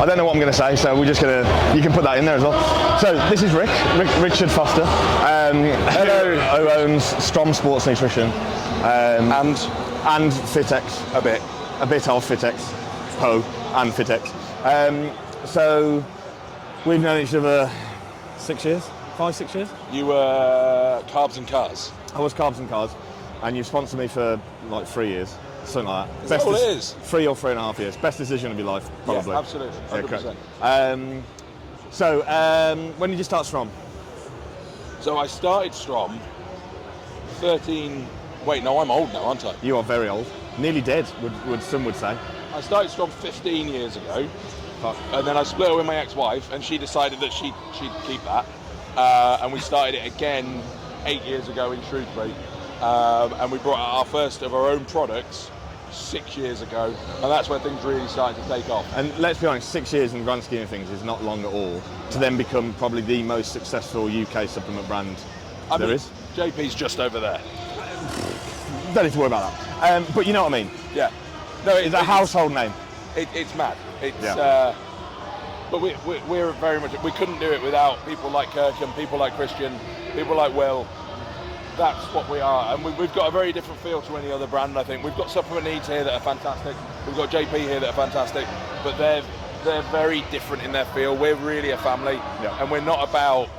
don't know what I'm going to say, so we're just going to, you can put that in there as well. So this is Richard Foster, who owns Strom Sports Nutrition. And FitX. A bit of FitXpo and FitX. So we've known each other 6 years, 5-6 years. You were Carbs and Cars. I was Carbs and Cars, and you've sponsored me for like 3 years, something like that. Is that what it is? 3 or 3.5 years. Best decision of your life, probably. Yeah, absolutely, 100%. Yeah, so when did you start Strom? So I started Strom 13. Wait, no, I'm old now, aren't I? You are very old. Nearly dead, some would say. I started Strom 15 years ago, and then I split up with my ex-wife, and she decided that she'd keep that. And we started it again 8 years ago in Shrewsbury. And we brought out our first of our own products 6 years ago, and that's where things really started to take off. And let's be honest, 6 years in the grand scheme of things is not long at all to then become probably the most successful UK supplement brand there is. JP's just over there. Don't need to worry about that. But you know what I mean? Yeah. No, it's a household name. It's mad. But we're very much, we couldn't do it without people like Kirk and people like Christian, people like Will. That's what we are, and we've got a very different feel to any other brand, I think. We've got supplement needs here that are fantastic. We've got JP here that are fantastic, but they're very different in their field. We're really a family, and we're not about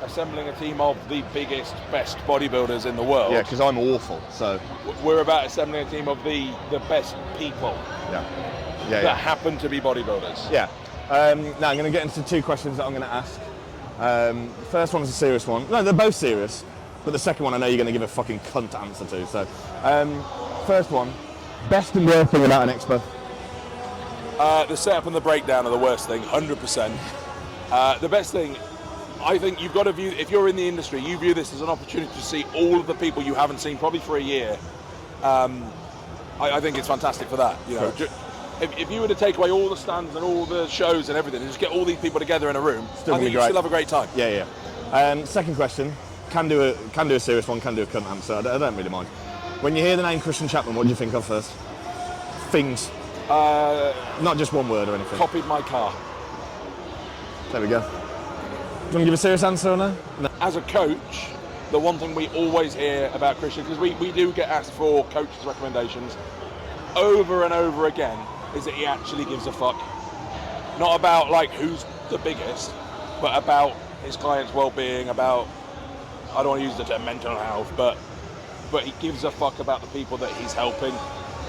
assembling a team of the biggest, best bodybuilders in the world. Yeah, because I'm awful, so. We're about assembling a team of the best people that happen to be bodybuilders. Yeah. Now I'm going to get into 2 questions that I'm going to ask. The first one is a serious one. No, they're both serious, but the second one I know you're going to give a fucking cunt answer to. So, first one, best and worst thing about an Expo? The setup and the breakdown are the worst thing, 100%. The best thing, I think you've got to view, if you're in the industry, you view this as an opportunity to see all of the people you haven't seen probably for a year. I think it's fantastic for that. You know, if you were to take away all the stands and all the shows and everything, and just get all these people together in a room, I think you still have a great time. Yeah. Second question, can do a serious one, can do a cunt answer. I don't really mind. When you hear the name Christian Chapman, what do you think of first? Things. Not just one word or anything. Copied my car. There we go. Do you want to give a serious answer or no? As a coach, the one thing we always hear about Christian, because we do get asked for coaches' recommendations over and over again, is that he actually gives a fuck. Not about like who's the biggest, but about his client's well-being, about, I don't want to use the term mental health, but he gives a fuck about the people that he's helping.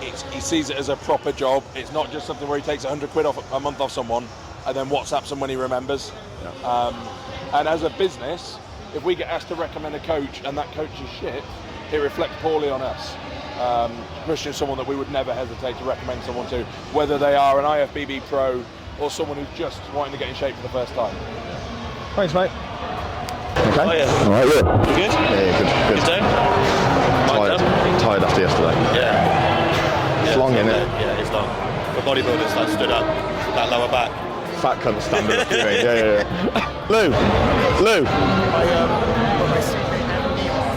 He sees it as a proper job. It's not just something where he takes 100 quid off a month off someone and then WhatsApps them when he remembers. And as a business, if we get asked to recommend a coach and that coach is shit, it reflects poorly on us. Christian is someone that we would never hesitate to recommend someone to, whether they are an IFBB pro or someone who's just wanting to get in shape for the first time. Thanks, mate. Okay. Oh, yeah. All right, look. You good? Yeah, good. Good day? Tired after yesterday. Yeah. It's long, isn't it? Yeah, it's long. The bodybuilders that stood up, that lower back. Fat cunt standing up. Yeah. Lou.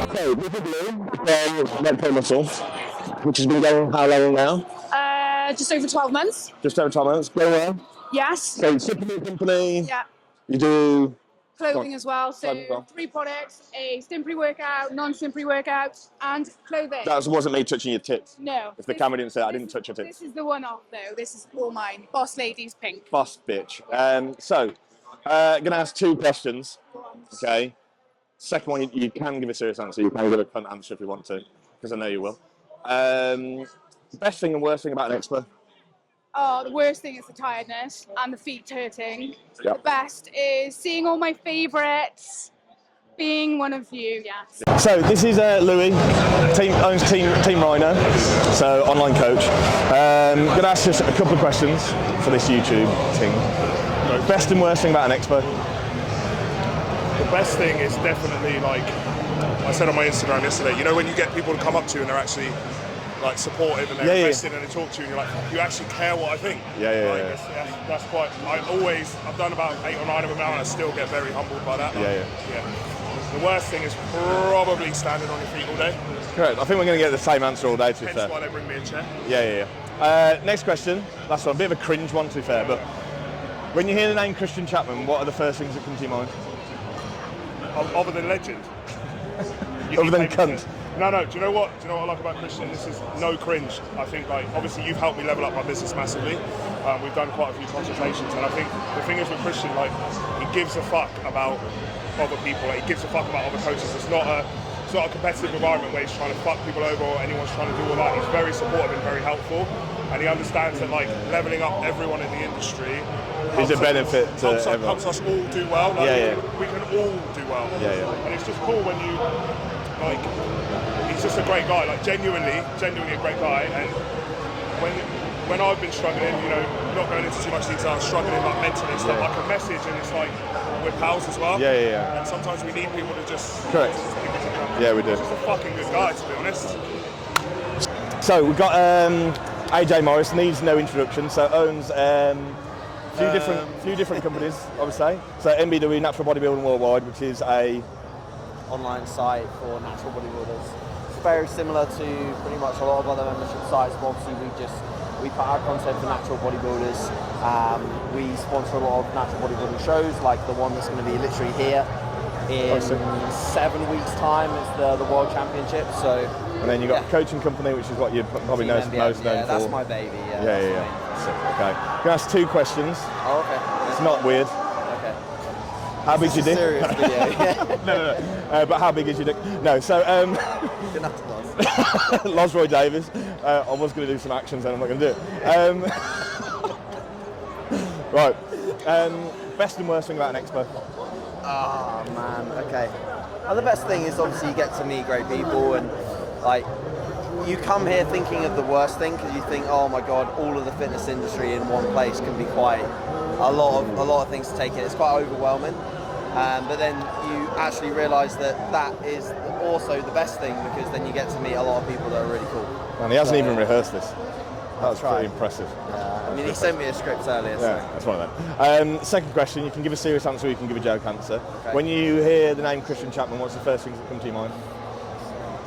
Okay, this is Lou from Red Pro Muscle, which has been going how long now? Just over 12 months. Just over 12 months. Going well? Yes. So, supplement company. Yeah. You do clothing as well. So 3 products: a stim pre-workout, non-stim pre-workout, and clothing. That wasn't me touching your tits. No. If the camera didn't say I didn't touch your tits. This is the one-off though. This is all mine. Boss Ladies Pink. Boss bitch. Gonna ask 2 questions. Okay. Second one, you can give a serious answer. You can give a cunt answer if you want to, because I know you will. Best thing and worst thing about an Expo? Oh, the worst thing is the tiredness and the feet hurting. Yep. The best is seeing all my favourites, being one of you, yes. So this is Louis, owns Team Rhino, so online coach. Going to ask just a couple of questions for this YouTube thing. Best and worst thing about an Expo? The best thing is definitely, like I said on my Instagram yesterday, you know when you get people to come up to you and they're actually like supportive and they're invested and they talk to you and you're like, you actually care what I think. That's quite, I've done about 8 or 9 of them now and I still get very humbled by that. The worst thing is probably standing on your feet all day. Correct. I think we're going to get the same answer all day, to be fair. Hence why they bring me a chair. Yeah. Next question, last one, a bit of a cringe one, to be fair, but When you hear the name Christian Chapman, what are the first things that come to your mind? Other than legend. Other than cunt. No. Do you know what? I like about Christian? This is no cringe. I think, like, obviously you've helped me level up my business massively. We've done quite a few consultations, and I think the thing is with Christian, like, he gives a fuck about other people. Like, he gives a fuck about other coaches. It's not a competitive environment where he's trying to fuck people over or anyone's trying to do all that. He's very supportive and very helpful, and he understands that, like, leveling up everyone in the industry is a benefit to everyone. Helps us all do well. Like, we can all do well. And it's just cool when you, like, he's just a great guy. Like, genuinely a great guy. And when I've been struggling, you know, not going into too much detail, struggling like mentally and stuff, I can message, and it's like we're pals as well. And sometimes we need people to just. Correct. Yeah, we do. He's just a fucking good guy, to be honest. So we've got AJ Morris, needs no introduction. So owns few different companies, I would say. So NBW, Natural Bodybuilding Worldwide, which is a online site for natural bodybuilders. It's very similar to pretty much a lot of other membership sites, but obviously we put our content for natural bodybuilders. We sponsor a lot of natural bodybuilding shows, like the one that's going to be literally here in 7 weeks' time. It's the World Championship. So, and then you've got a coaching company, which is what you probably know most known for. Yeah, that's my baby. Okay. I'm going to ask 2 questions. Oh, okay. It's not weird. Okay. How big's your dick? Serious video. No. But how big is your dick? No. So, Losroy Davis. I was going to do some actions, and I'm not going to do it. Right. Best and worst thing about an expo? Oh man. Okay. Well, the best thing is obviously you get to meet great people, and like you come here thinking of the worst thing because you think, oh my god, all of the fitness industry in one place can be quite a lot of things to take in. It's quite overwhelming. But then you actually realise that is also the best thing, because then you get to meet a lot of people that are really cool. And he hasn't even rehearsed this. That was pretty impressive. I mean, he sent me a script earlier. Yeah, so. that's one of them. Second question, you can give a serious answer or you can give a joke answer. Okay. When you hear the name Christian Chapman, what's the first things that come to your mind?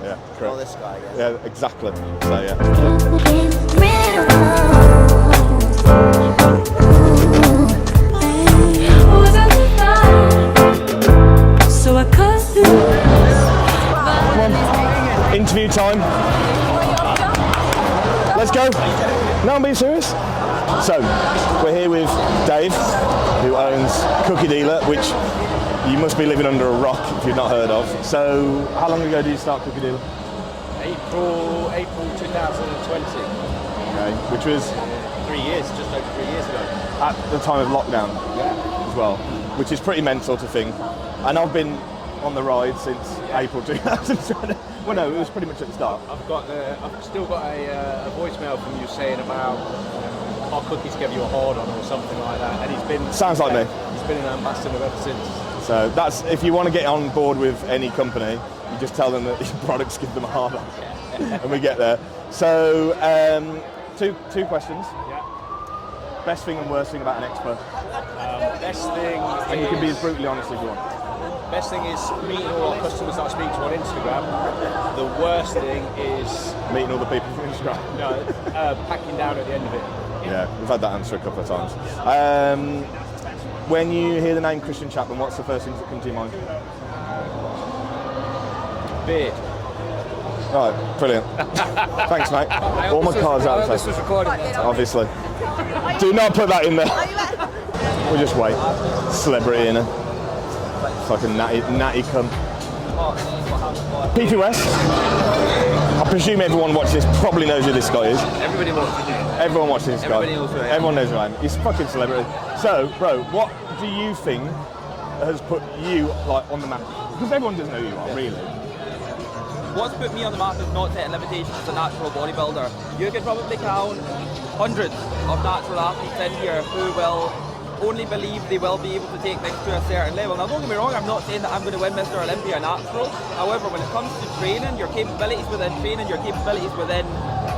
Yeah, correct. Oh, this guy again. Yeah, exactly. So, yeah. Come on. Interview time. Let's go. No, I'm being serious. So, we're here with Dave, who owns Cookie Dealer, which you must be living under a rock if you've not heard of. So, how long ago did you start Cookie Dealer? April 2020. Okay, which was 3 years, just over 3 years ago. at the time of lockdown as well, which is pretty mental to think. And I've been on the ride since April 2020. Well, no, it was pretty much at the start. I've still got a voicemail from you saying about our cookies gave you a hard on or something like that, and he's been Sounds like me. He's been an ambassador ever since. So that's, if you want to get on board with any company, you just tell them that your products give them a hard on, and we get there. So two questions. Yeah. Best thing and worst thing about an expo. Best thing. And you can be as brutally honest as you want. Best thing is meeting all our customers that I speak to on Instagram. The worst thing is meeting all the people from Instagram. No, packing down at the end of it. Yeah, we've had that answer a couple of times. When you hear the name Christian Chapman, what's the first things that come to your mind? Beard. Right, brilliant. Thanks, mate. All my cards out. This was recorded. Obviously. Do not put that in there. We'll just wait. Celebrity in it. It's like a natty cum. PT West. I presume everyone watching this probably knows who this guy is. Everybody watches it. Everyone watches this guy. Everyone knows who I am. He's a fucking celebrity. So, bro, what do you think has put you like on the map? Because everyone doesn't know who you are, really. What's put me on the map is not setting limitations as a natural bodybuilder. You could probably count hundreds of natural athletes in here who will only believe they will be able to take things to a certain level. Now don't get me wrong, I'm not saying that I'm going to win Mr. Olympia natural. However, when it comes to training, your capabilities within training, your capabilities within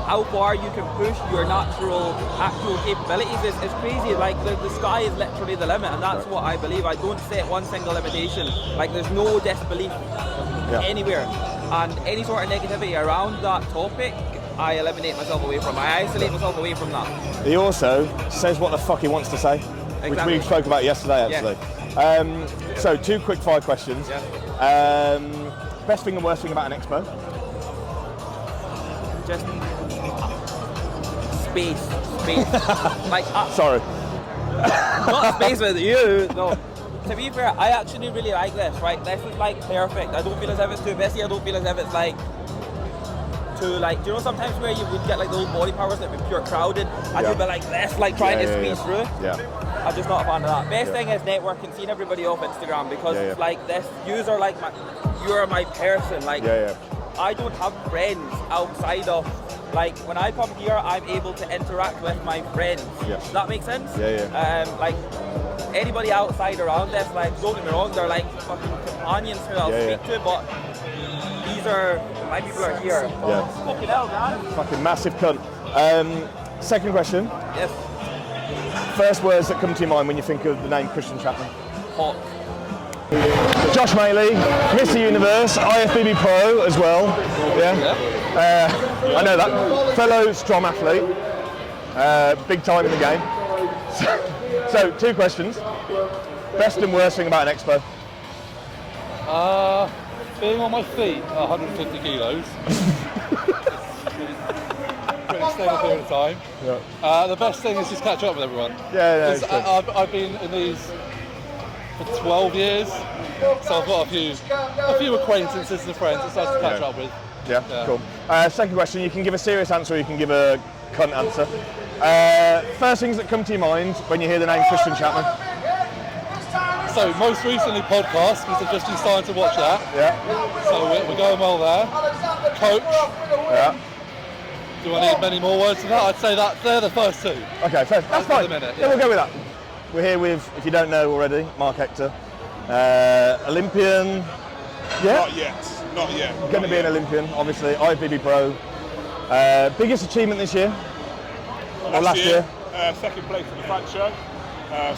how far you can push your natural actual capabilities is crazy. Like the sky is literally the limit, and that's what I believe. I don't set one single limitation. Like there's no disbelief anywhere. And any sort of negativity around that topic I eliminate myself away from. I isolate myself away from that. He also says what the fuck he wants to say, which we spoke about yesterday, actually. Yeah. So 2 quick fire questions. Yeah. Best thing and worst thing about an expo? Just space. Like, sorry. Not space with you, no. To be fair, I actually really like this, right? This is like perfect. I don't feel as if it's too busy. I don't feel as if it's like too like, do you know sometimes where you would get like those body powers that would be pure crowded and you'd be like this, like trying to squeeze through? Yeah. I'm just not a fan of that. Best thing is networking, seeing everybody off Instagram because it's like this, you're like you're my person. Like, I don't have friends outside of, like, when I come here, I'm able to interact with my friends. Does that make sense? Like, anybody outside around this, like, don't get me wrong, they're like fucking companions who I'll speak to, but these are, my people are here. Fucking hell, man. Fucking massive cunt. Second question. Yes. First words that come to your mind when you think of the name Christian Chapman? Hot. Josh Maley, Mr. Universe, IFBB Pro as well. I know that. Fellow Strom athlete, big time in the game. So 2 questions. Best and worst thing about an expo? Being on my feet at 150 kilos. For an extended period of time. The best thing is just catch up with everyone. I've been in these for 12 years, so I've got a few acquaintances and friends it's nice to catch up with. Cool. Second question, you can give a serious answer or you can give a cunt answer. First things that come to your mind when you hear the name Christian Chapman? So most recently podcast, because I've just been starting to watch that. So we're going well there. Coach. Do I need many more words for that? I'd say that they're the first 2. Okay, fair. That's fine. Minute, we'll go with that. We're here with, if you don't know already, Marc Hector. Olympian. Not yet. Going to be an Olympian, obviously. IFBB Pro. Biggest achievement this year? Or last year? Second place at the Fran show.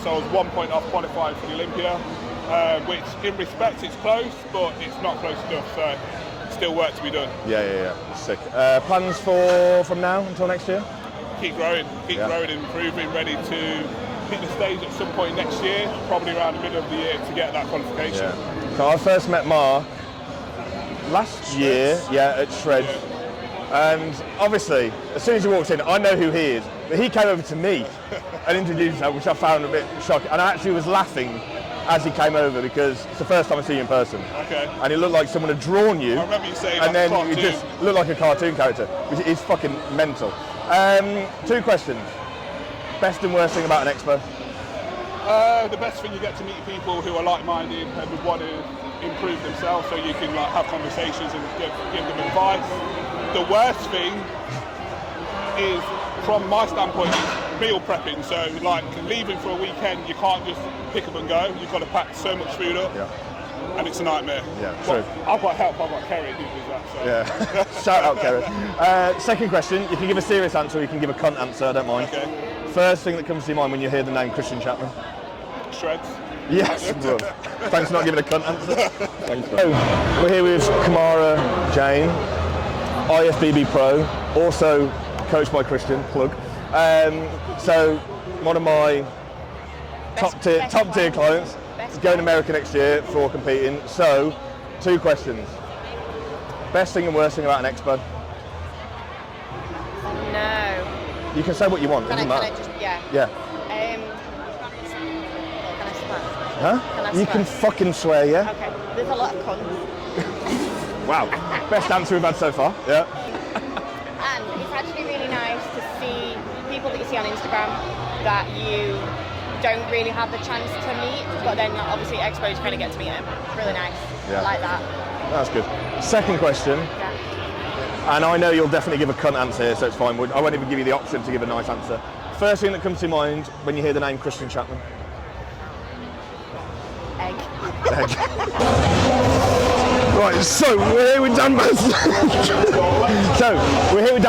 So I was 1 point off qualifying for the Olympia, which in respect it's close, but it's not close enough. So still work to be done. Sick. Plans for from now until next year? Keep growing, improving, ready to hit the stage at some point next year, probably around the middle of the year to get that qualification. So I first met Marc last year, at Shred. And obviously, as soon as he walked in, I know who he is. But he came over to me and introduced himself, which I found a bit shocking. And I actually was laughing as he came over because it's the first time I see you in person. And it looked like someone had drawn you. I remember you saying and like then you just looked like a cartoon character, which is fucking mental. 2 questions. Best and worst thing about an expo? The best thing, you get to meet people who are like-minded and would want to improve themselves, so you can like have conversations and give them advice. The worst thing is, from my standpoint, is meal prepping. So like leaving for a weekend, you can't just pick up and go. You've got to pack so much food up, and it's a nightmare. True. I've got help. I've got Kerry who does that. So. Shout out Kerry. Second question, you can give a serious answer or you can give a cunt answer, I don't mind. First thing that comes to your mind when you hear the name Christian Chapman? Shreds. Yes, bro. Thanks for not giving a cunt answer. Thanks, bro. We're here with Kamara Jane, IFBB Pro, also coached by Christian, plug. So one of my top tier clients is going to America next year for competing. So 2 questions. Best thing and worst thing about an expo? No. You can say what you want, doesn't matter. Can I Huh? You can fucking swear, yeah? Okay. There's a lot of cons. Wow. Best answer we've had so far. And it's actually really nice to see people that you see on Instagram that you don't really have the chance to meet, but then obviously at Expo you kind of get to meet them. Really nice. I like that. That's good. Second question. And I know you'll definitely give a cunt answer here, so it's fine. I won't even give you the option to give a nice answer. First thing that comes to mind when you hear the name Christian Chapman? Egg. Right, so we're here with Dan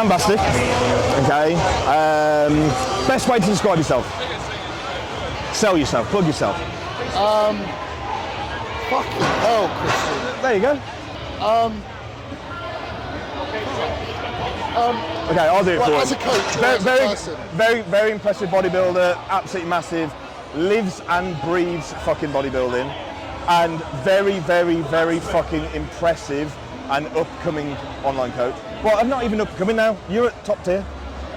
Bastic. Okay. Best way to describe yourself? Sell yourself, plug yourself. Fucking hell, Christian. There you go. Okay, I'll do it for you. As a coach, as a person. Very impressive bodybuilder, absolutely massive, lives and breathes fucking bodybuilding, and very fucking impressive and upcoming online coach. Well, I'm not even upcoming now. You're at top tier.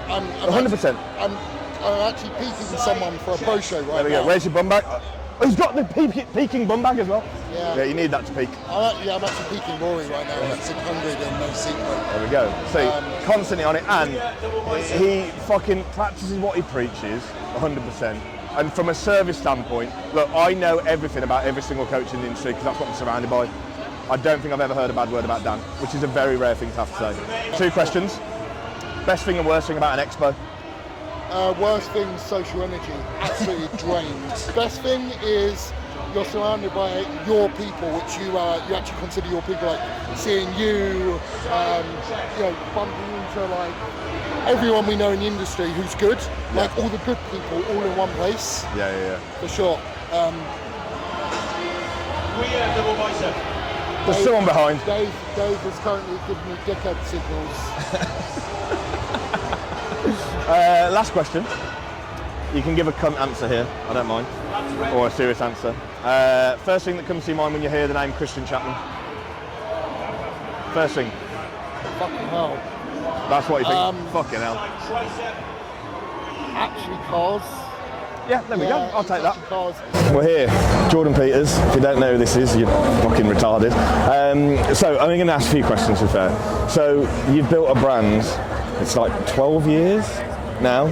100%. I'm actually peaking someone for a pro show right now. There we go. Where's your bum bag? Oh, he's got the peaking bum bag as well. Yeah, you need that to peak. I'm actually peaking Rory right now. It's 600 and no secret. There we go. See, constantly on it, and he fucking practices what he preaches, 100%. And from a service standpoint, look, I know everything about every single coach in the industry because that's what I'm surrounded by. I don't think I've ever heard a bad word about Dan, which is a very rare thing to have to say. 2 questions. Best thing and worst thing about an expo? Worst thing, social energy. Absolutely drained. Best thing is you're surrounded by your people, which you actually consider your people. Like seeing you, bumping into like everyone we know in the industry who's good. Like all the good people all in one place. Yeah. For sure. There's someone behind. Dave is currently giving me dickhead signals. Last question. You can give a cunt answer here, I don't mind, or a serious answer. First thing that comes to your mind when you hear the name Christian Chapman? First thing. Fucking hell. That's what you think? Fucking hell. Actually, cars. Yeah, there we go. I'll take that. Cars. We're here, Jordan Peters. If you don't know who this is, you're fucking retarded. So I'm going to ask a few questions, to be fair. So you've built a brand, it's like 12 years now,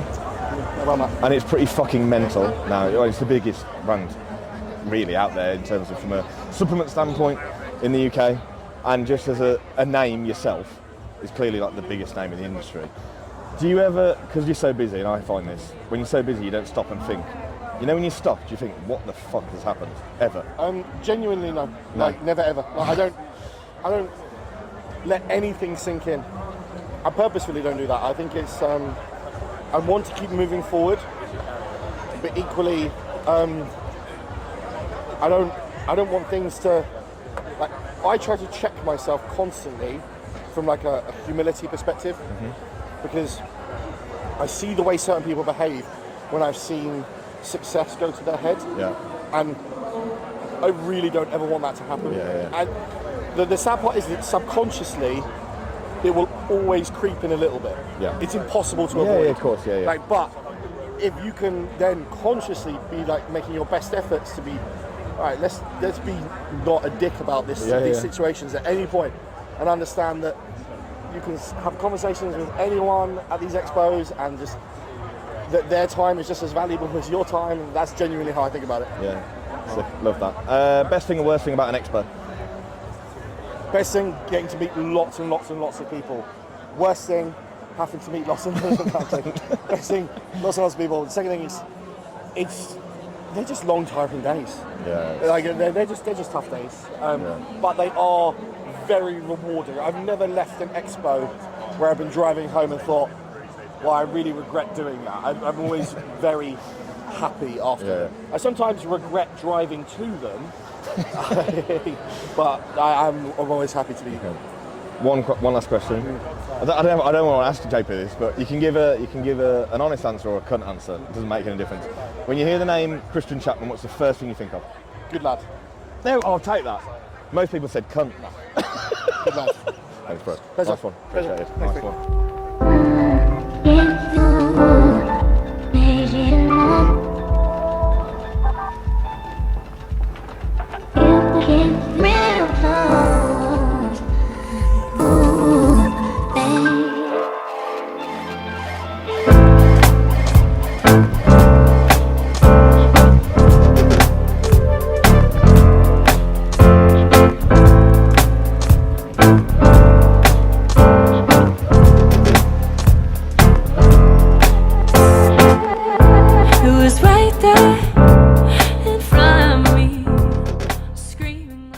and it's pretty fucking mental now. It's the biggest brand really out there in terms of from a supplement standpoint in the UK, and just as a name yourself, it's clearly like the biggest name in the industry. Do you ever, because you're so busy, and I find this, when you're so busy you don't stop and think. You know when you stop, do you think, what the fuck has happened? Ever? Genuinely no. Like never ever. Like, I don't let anything sink in. I purposefully don't do that. I think it's I want to keep moving forward, but equally I don't want things to, like, I try to check myself constantly from like a humility perspective, because I see the way certain people behave when I've seen success go to their head, and I really don't ever want that to happen. And the sad part is that subconsciously it will always creep in a little bit. It's impossible to avoid. Of course, Like, but if you can then consciously be like making your best efforts to be, all right, let's be not a dick about these situations at any point, and understand that you can have conversations with anyone at these expos, and just that their time is just as valuable as your time, and that's genuinely how I think about it. Sick. Love that. Best thing and worst thing about an expo? Best thing, getting to meet lots and lots and lots of people. Worst thing, having to meet lots and lots of people. Best thing, lots and lots of people. The second thing is, they're just long, tiring days. Like they're just tough days. But they are very rewarding. I've never left an expo where I've been driving home and thought, well, I really regret doing that. I'm always very happy after. I sometimes regret driving to them, but I'm always happy to be here. One last question. I don't want to ask JP this, but you can give an honest answer or a cunt answer. It doesn't make any difference. When you hear the name Christian Chapman, what's the first thing you think of? Good lad. No, I'll take that. Most people said cunt. Good lad. Thanks, bro. Pleasure. Nice one. Appreciate it. Nice one.